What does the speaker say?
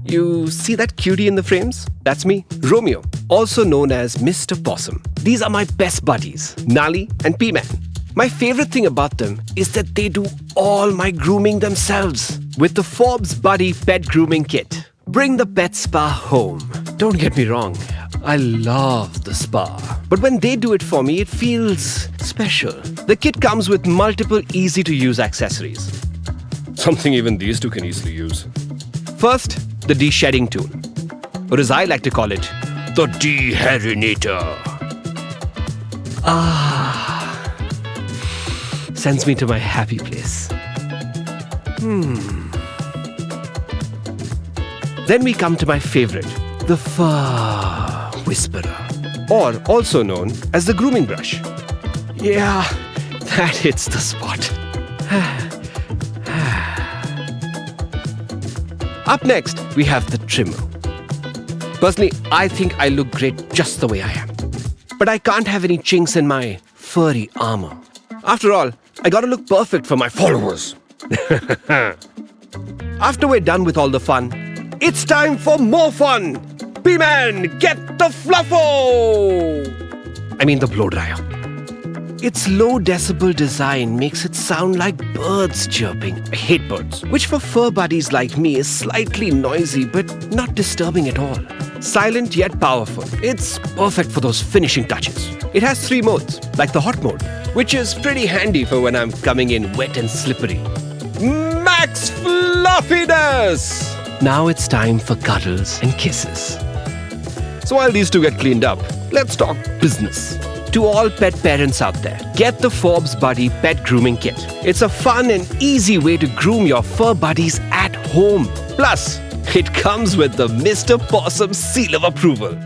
You see that cutie in the frames? That's me, Romeo, also known as Mr. Pawsome. These are my best buddies, Nali and P-Man. My favorite thing about them is that they do all my grooming themselves with the Forbes Buddy pet grooming kit. Bring the pet spa home. Don't get me wrong, I love the spa. But when they do it for me, it feels special. The kit comes with multiple easy-to-use accessories. Something even these two can easily use. First, the deshedding tool, or as I like to call it, the deheddinator. Sends me to my happy place. Then we come to my favorite, the fur whisperer, or also known as the grooming brush. Yeah, that hits the spot. Up next, we have the trimo. Personally, I think I look great just the way I am. But I can't have any chinks in my furry armor. After all, I gotta look perfect for my followers. After we're done with all the fun, it's time for more fun! P-Man, get the fluffo! I mean the blow dryer. Its low-decibel design makes it sound like birds chirping. I hate birds, which for fur buddies like me is slightly noisy but not disturbing at all. Silent yet powerful. It's perfect for those finishing touches. It has 3 modes, like the hot mode, which is pretty handy for when I'm coming in wet and slippery. Max fluffiness! Now it's time for cuddles and kisses. So while these two get cleaned up, let's talk business. To all pet parents out there, get the Forbes Buddy Pet Grooming Kit. It's a fun and easy way to groom your fur buddies at home. Plus, it comes with the Mr. Pawsome seal of approval.